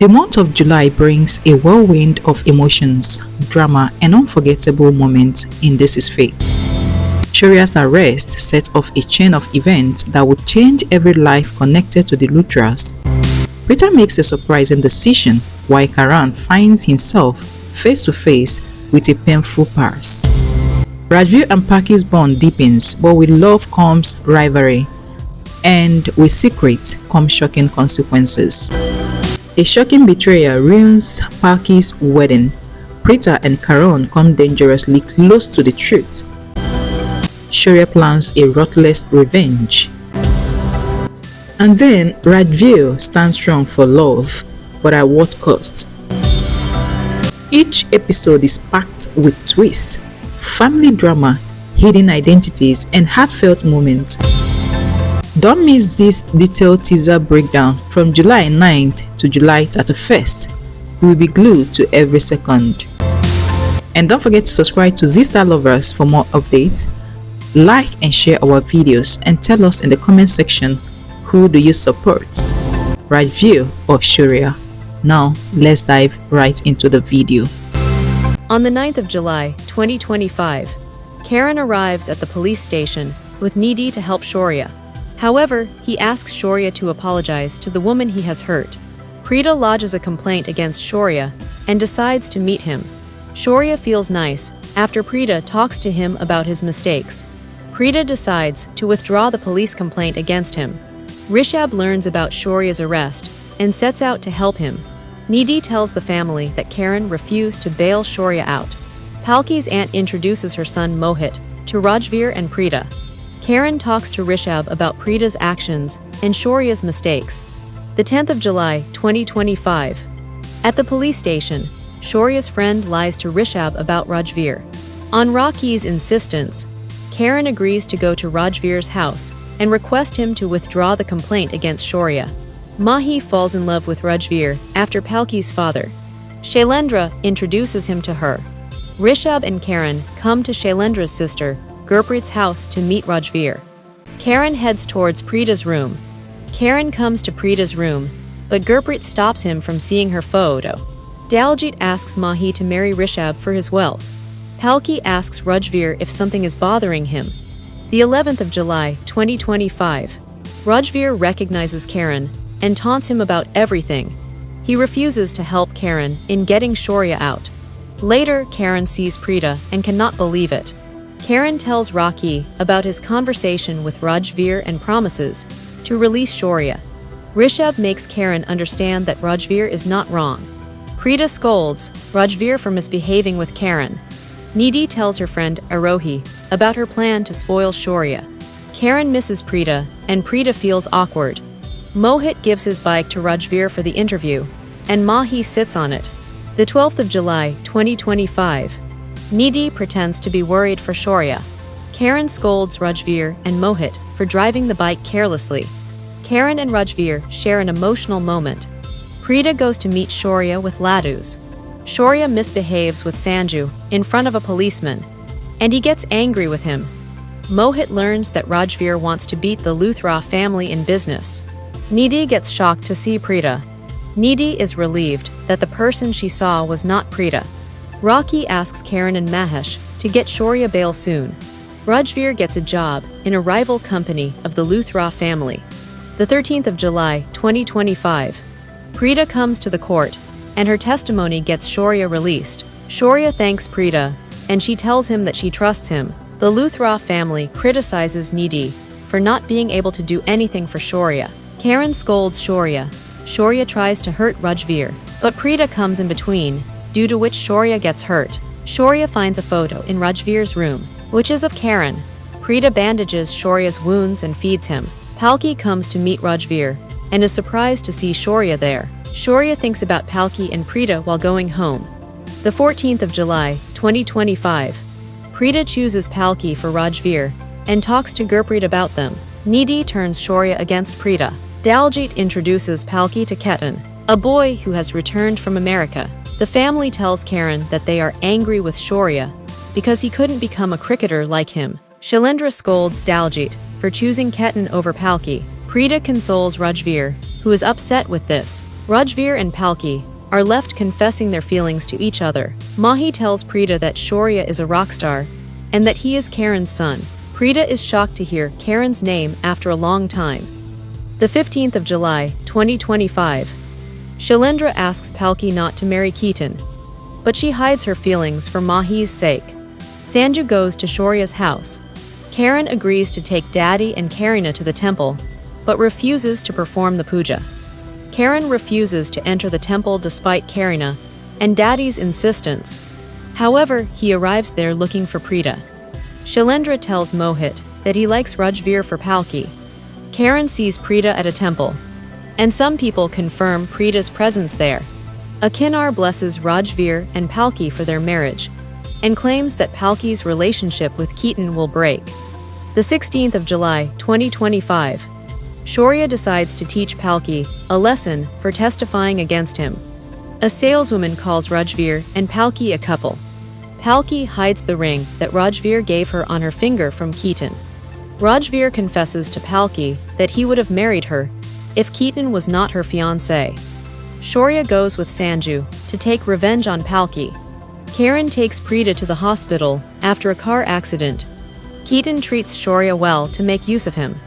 The month of July brings a whirlwind of emotions, drama, and unforgettable moments in This Is Fate. Shaurya's arrest set off a chain of events that would change every life connected to the Luthras. Preeta makes a surprising decision while Karan finds himself face to face with a painful past. Rajveer and Palki's bond deepens, but with love comes rivalry, and with secrets come shocking consequences. A shocking betrayal ruins Palki's wedding. Preeta and Karan come dangerously close to the truth. Shaurya plans a ruthless revenge. And then Rajveer stands strong for love, but at what cost? Each episode is packed with twists, family drama, hidden identities, and heartfelt moments. Don't miss this detailed teaser breakdown from July 9th to July 31st. We will be glued to every second. And don't forget to subscribe to Z-Star Lovers for more updates. Like and share our videos and tell us in the comment section, who do you support, Rajveer or Shaurya? Now let's dive right into the video. On the 9th of July, 2025, Karan arrives at the police station with Nidhi to help Shaurya. However, he asks Shaurya to apologize to the woman he has hurt. Preeta lodges a complaint against Shaurya and decides to meet him. Shaurya feels nice after Preeta talks to him about his mistakes. Preeta decides to withdraw the police complaint against him. Rishabh learns about Shaurya's arrest and sets out to help him. Nidhi tells the family that Karan refused to bail Shaurya out. Palki's aunt introduces her son Mohit to Rajveer and Preeta. Karan talks to Rishabh about Preeta's actions and Shaurya's mistakes. The 10th of July, 2025. At the police station, Shaurya's friend lies to Rishabh about Rajveer. On Rocky's insistence, Karan agrees to go to Rajveer's house and request him to withdraw the complaint against Shaurya. Mahi falls in love with Rajveer after Palki's father. Shailendra introduces him to her. Rishabh and Karan come to Shailendra's sister, Gurpreet's house to meet Rajveer. Karan heads towards Preeta's room. Karan comes to Preeta's room, but Gurpreet stops him from seeing her photo. Daljit asks Mahi to marry Rishabh for his wealth. Palki asks Rajveer if something is bothering him. The 11th of July, 2025. Rajveer recognizes Karan and taunts him about everything. He refuses to help Karan in getting Shaurya out. Later, Karan sees Preeta and cannot believe it. Karan tells Rocky about his conversation with Rajveer and promises to release Shaurya. Rishabh makes Karan understand that Rajveer is not wrong. Preeta scolds Rajveer for misbehaving with Karan. Nidhi tells her friend Arohi about her plan to spoil Shaurya. Karan misses Preeta and Preeta feels awkward. Mohit gives his bike to Rajveer for the interview, and Mahi sits on it. The 12th of July, 2025. Nidhi pretends to be worried for Shaurya. Karan scolds Rajveer and Mohit for driving the bike carelessly. Karan and Rajveer share an emotional moment. Preeta goes to meet Shaurya with Laddus. Shaurya misbehaves with Sanju in front of a policeman, and he gets angry with him. Mohit learns that Rajveer wants to beat the Luthra family in business. Nidhi gets shocked to see Preeta. Nidhi is relieved that the person she saw was not Preeta. Rocky asks Karan and Mahesh to get Shaurya bail soon. Rajveer gets a job in a rival company of the Luthra family. The 13th of July, 2025. Preeta comes to the court, and her testimony gets Shaurya released. Shaurya thanks Preeta, and she tells him that she trusts him. The Luthra family criticizes Nidhi for not being able to do anything for Shaurya. Karan scolds Shaurya. Shaurya tries to hurt Rajveer, but Preeta comes in between, due to which Shaurya gets hurt. Shaurya finds a photo in Rajveer's room, which is of Karan. Preeta bandages Shaurya's wounds and feeds him. Palki comes to meet Rajveer and is surprised to see Shaurya there. Shaurya thinks about Palki and Preeta while going home. The 14th of July, 2025. Preeta chooses Palki for Rajveer and talks to Gurpreet about them. Nidhi turns Shaurya against Preeta. Daljit introduces Palki to Ketan, a boy who has returned from America. The family tells Karan that they are angry with Shaurya because he couldn't become a cricketer like him. Shailendra scolds Daljit for choosing Ketan over Palki. Preeta consoles Rajveer, who is upset with this. Rajveer and Palki are left confessing their feelings to each other. Mahi tells Preeta that Shaurya is a rock star and that he is Karan's son. Preeta is shocked to hear Karan's name after a long time. The 15th of July, 2025. Shailendra asks Palki not to marry Keaton, but she hides her feelings for Mahi's sake. Sanju goes to Shaurya's house. Karan agrees to take Daddy and Karina to the temple, but refuses to perform the puja. Karan refuses to enter the temple despite Karina and Daddy's insistence. However, he arrives there looking for Preeta. Shailendra tells Mohit that he likes Rajveer for Palki. Karan sees Preeta at a temple, and some people confirm Preeta's presence there. A Kinnar blesses Rajveer and Palki for their marriage, and claims that Palki's relationship with Keaton will break. The 16th of July, 2025. Shaurya decides to teach Palki a lesson for testifying against him. A saleswoman calls Rajveer and Palki a couple. Palki hides the ring that Rajveer gave her on her finger from Keaton. Rajveer confesses to Palki that he would have married her if Keaton was not her fiancé. Shaurya goes with Sanju to take revenge on Palki. Karan takes Preeta to the hospital after a car accident. Keaton treats Shaurya well to make use of him.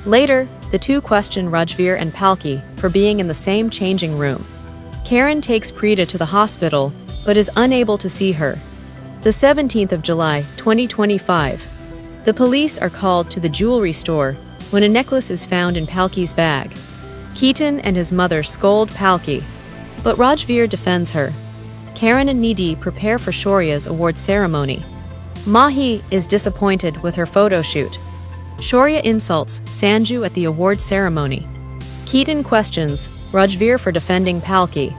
Later, the two question Rajveer and Palki for being in the same changing room. Karan takes Preeta to the hospital, but is unable to see her. The 17th of July, 2025. The police are called to the jewelry store when a necklace is found in Palki's bag. Keaton and his mother scold Palki, but Rajveer defends her. Karan and Nidhi prepare for Shaurya's award ceremony. Mahi is disappointed with her photo shoot. Shaurya insults Sanju at the award ceremony. Keaton questions Rajveer for defending Palki.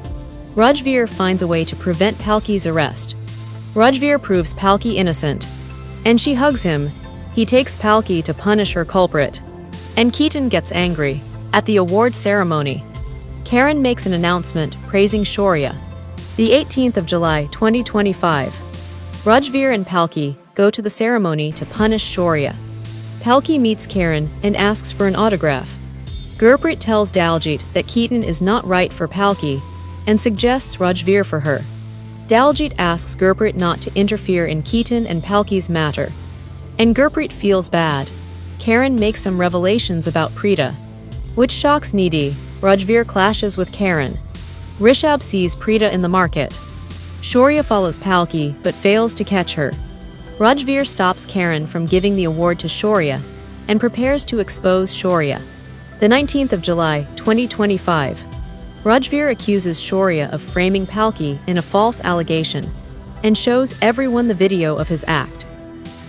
Rajveer finds a way to prevent Palki's arrest. Rajveer proves Palki innocent, and she hugs him. He takes Palki to punish her culprit. And Keaton gets angry. At the award ceremony, Karan makes an announcement praising Shaurya. The 18th of July, 2025. Rajveer and Palki go to the ceremony to punish Shaurya. Palki meets Karan and asks for an autograph. Gurpreet tells Daljit that Keaton is not right for Palki and suggests Rajveer for her. Daljit asks Gurpreet not to interfere in Keaton and Palki's matter. And Gurpreet feels bad. Karan makes some revelations about Preeta, which shocks Nidhi. Rajveer clashes with Karan. Rishabh sees Preeta in the market. Shaurya follows Palki but fails to catch her. Rajveer stops Karan from giving the award to Shaurya and prepares to expose Shaurya. The 19th of July, 2025. Rajveer accuses Shaurya of framing Palki in a false allegation and shows everyone the video of his act.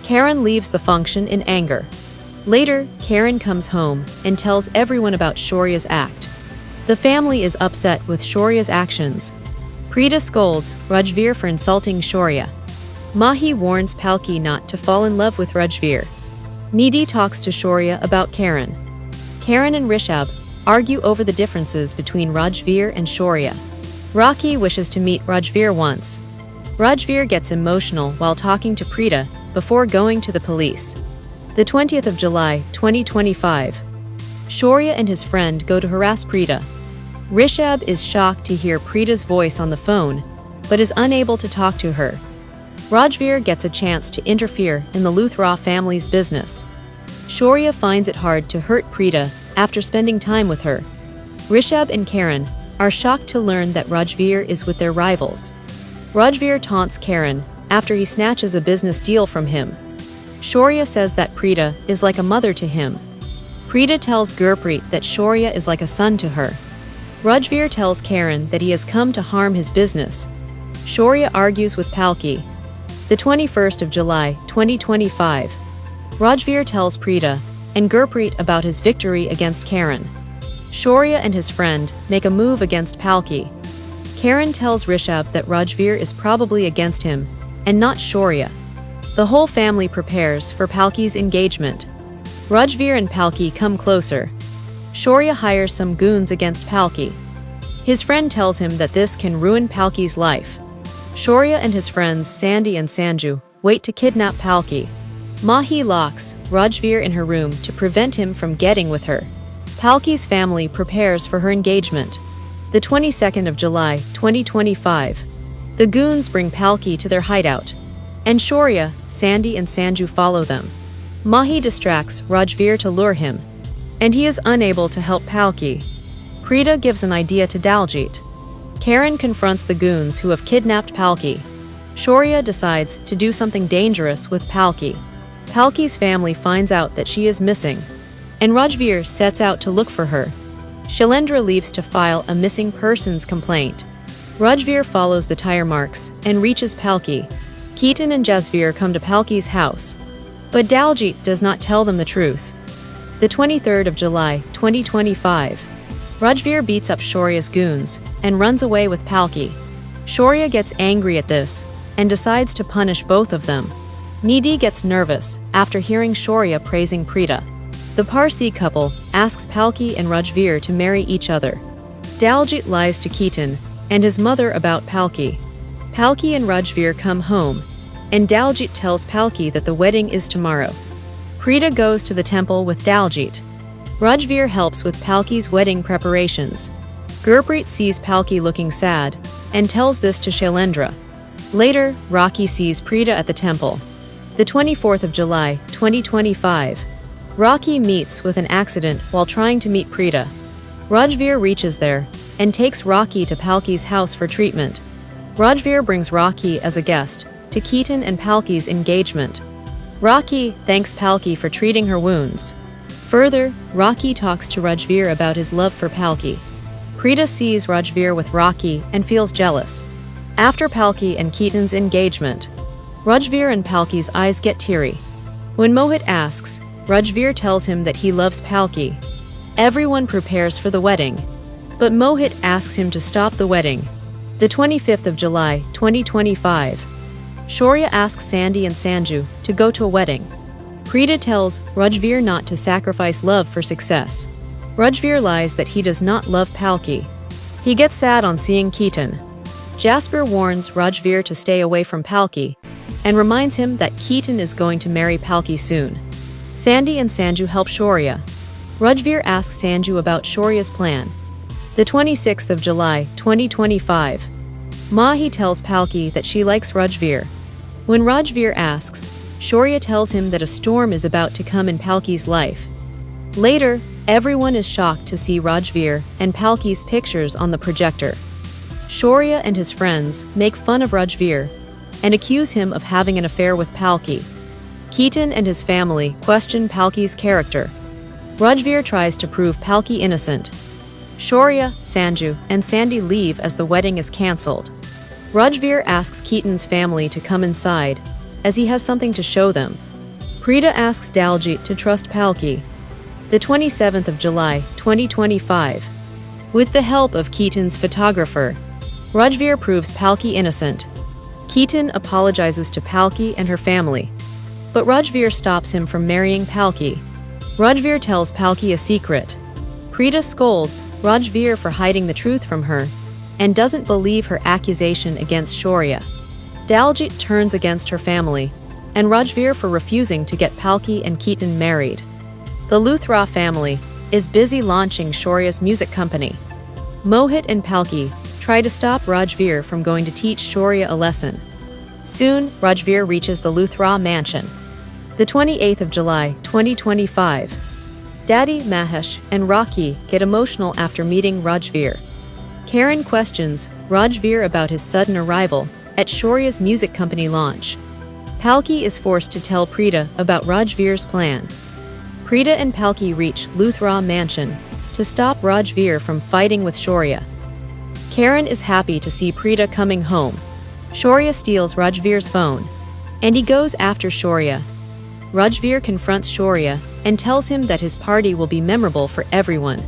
Karan leaves the function in anger. Later, Karan comes home and tells everyone about Shaurya's act. The family is upset with Shaurya's actions. Preeta scolds Rajveer for insulting Shaurya. Mahi warns Palki not to fall in love with Rajveer. Nidhi talks to Shaurya about Karan. Karan and Rishabh argue over the differences between Rajveer and Shaurya. Rocky wishes to meet Rajveer once. Rajveer gets emotional while talking to Preeta before going to the police. The 20th of July, 2025. Shaurya and his friend go to harass Preeta. Rishabh is shocked to hear Preeta's voice on the phone, but is unable to talk to her. Rajveer gets a chance to interfere in the Luthras family's business. Shaurya finds it hard to hurt Preeta after spending time with her. Rishabh and Karan are shocked to learn that Rajveer is with their rivals. Rajveer taunts Karan after he snatches a business deal from him. Shaurya says that Preeta is like a mother to him. Preeta tells Gurpreet that Shaurya is like a son to her. Rajveer tells Karan that he has come to harm his business. Shaurya argues with Palki. The 21st of July, 2025. Rajveer tells Preeta and Gurpreet about his victory against Karan. Shaurya and his friend make a move against Palki. Karan tells Rishabh that Rajveer is probably against him and not Shaurya. The whole family prepares for Palki's engagement. Rajveer and Palki come closer. Shaurya hires some goons against Palki. His friend tells him that this can ruin Palki's life. Shaurya and his friends Sandy and Sanju wait to kidnap Palki. Mahi locks Rajveer in her room to prevent him from getting with her. Palki's family prepares for her engagement. The 22nd of July, 2025. The goons bring Palki to their hideout, and Shaurya, Sandy and Sanju follow them. Mahi distracts Rajveer to lure him, and he is unable to help Palki. Preeta gives an idea to Daljit. Karan confronts the goons who have kidnapped Palki. Shaurya decides to do something dangerous with Palki. Palki's family finds out that she is missing, and Rajveer sets out to look for her. Shailendra leaves to file a missing persons complaint. Rajveer follows the tire marks and reaches Palki. Keaton and Jasveer come to Palki's house, but Daljit does not tell them the truth. The 23rd of July, 2025. Rajveer beats up Shaurya's goons and runs away with Palki. Shaurya gets angry at this and decides to punish both of them. Nidhi gets nervous after hearing Shaurya praising Preeta. The Parsi couple asks Palki and Rajveer to marry each other. Daljit lies to Keaton and his mother about Palki. Palki and Rajveer come home, and Daljit tells Palki that the wedding is tomorrow. Preeta goes to the temple with Daljit. Rajveer helps with Palki's wedding preparations. Gurpreet sees Palki looking sad and tells this to Shailendra. Later, Rocky sees Preeta at the temple. The 24th of July, 2025. Rocky meets with an accident while trying to meet Preeta. Rajveer reaches there and takes Rocky to Palki's house for treatment. Rajveer brings Rocky as a guest to Keaton and Palki's engagement. Rocky thanks Palki for treating her wounds. Further, Rocky talks to Rajveer about his love for Palki. Preeta sees Rajveer with Rocky and feels jealous. After Palki and Keaton's engagement, Rajveer and Palki's eyes get teary. When Mohit asks, Rajveer tells him that he loves Palki. Everyone prepares for the wedding, but Mohit asks him to stop the wedding. The 25th of July, 2025. Shaurya asks Sandy and Sanju to go to a wedding. Preeta tells Rajveer not to sacrifice love for success. Rajveer lies that he does not love Palki. He gets sad on seeing Keaton. Jasper warns Rajveer to stay away from Palki and reminds him that Keaton is going to marry Palki soon. Sandy and Sanju help Shaurya. Rajveer asks Sanju about Shaurya's plan. The 26th of July, 2025. Mahi tells Palki that she likes Rajveer. When Rajveer asks, Shaurya tells him that a storm is about to come in Palki's life. Later, everyone is shocked to see Rajveer and Palki's pictures on the projector. Shaurya and his friends make fun of Rajveer and accuse him of having an affair with Palki. Keaton and his family question Palki's character. Rajveer tries to prove Palki innocent. Shaurya, Sanju, and Sandy leave as the wedding is cancelled. Rajveer asks Keaton's family to come inside, as he has something to show them. Preeta asks Daljit to trust Palki. The 27th of July, 2025. With the help of Keaton's photographer, Rajveer proves Palki innocent. Keaton apologizes to Palki and her family, but Rajveer stops him from marrying Palki. Rajveer tells Palki a secret. Preeta scolds Rajveer for hiding the truth from her and doesn't believe her accusation against Shaurya. Daljit turns against her family and Rajveer for refusing to get Palki and Keaton married. The Luthras family is busy launching Shaurya's music company. Mohit and Palki try to stop Rajveer from going to teach Shaurya a lesson. Soon, Rajveer reaches the Luthras mansion. The 28th of July, 2025. Daddy, Mahesh, and Rocky get emotional after meeting Rajveer. Karan questions Rajveer about his sudden arrival at Shaurya's music company launch. Palki is forced to tell Preeta about Rajveer's plan. Preeta and Palki reach Luthras mansion to stop Rajveer from fighting with Shaurya. Karan is happy to see Preeta coming home. Shaurya steals Rajveer's phone, and he goes after Shaurya. Rajveer confronts Shaurya and tells him that his party will be memorable for everyone.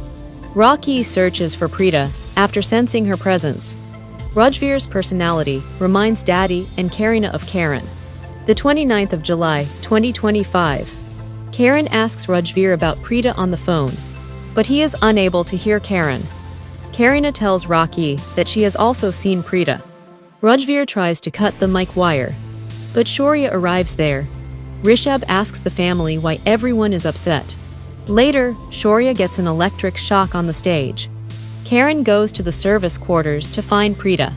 Rocky searches for Preeta after sensing her presence. Rajveer's personality reminds Daddy and Karina of Karan. The 29th of July, 2025. Karan asks Rajveer about Preeta on the phone, but he is unable to hear Karan. Karina tells Rocky that she has also seen Preeta. Rajveer tries to cut the mic wire, but Shaurya arrives there. Rishabh asks the family why everyone is upset. Later, Shaurya gets an electric shock on the stage. Karan goes to the service quarters to find Preeta.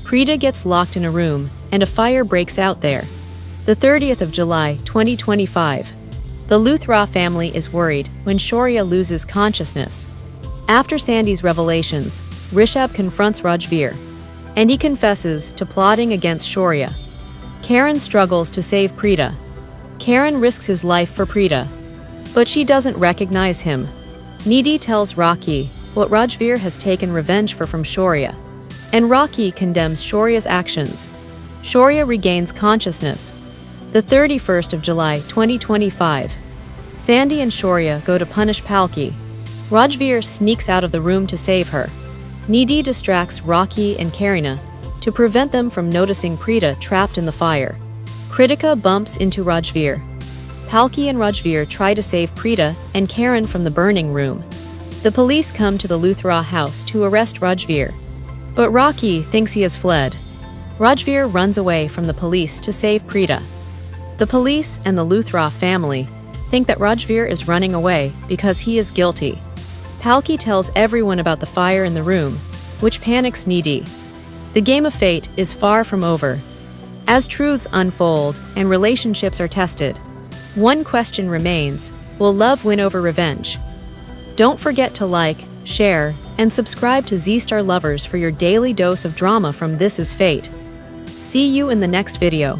Preeta gets locked in a room, and a fire breaks out there. The 30th of July, 2025. The Luthras family is worried when Shaurya loses consciousness. After Sandy's revelations, Rishabh confronts Rajveer, and he confesses to plotting against Shaurya. Karan struggles to save Preeta. Karan risks his life for Preeta, but she doesn't recognize him. Nidhi tells Rocky what Rajveer has taken revenge for from Shaurya, and Rocky condemns Shaurya's actions. Shaurya regains consciousness. The 31st of July, 2025. Sandy and Shaurya go to punish Palki. Rajveer sneaks out of the room to save her. Nidhi distracts Rocky and Karina to prevent them from noticing Preeta trapped in the fire. Kritika bumps into Rajveer. Palki and Rajveer try to save Preeta and Karan from the burning room. The police come to the Luthra house to arrest Rajveer, but Rocky thinks he has fled. Rajveer runs away from the police to save Preeta. The police and the Luthra family think that Rajveer is running away because he is guilty. Palki tells everyone about the fire in the room, which panics Nidhi. The game of fate is far from over. As truths unfold and relationships are tested, one question remains: will love win over revenge? Don't forget to like, share, and subscribe to Z-Star Lovers for your daily dose of drama from This Is Fate. See you in the next video.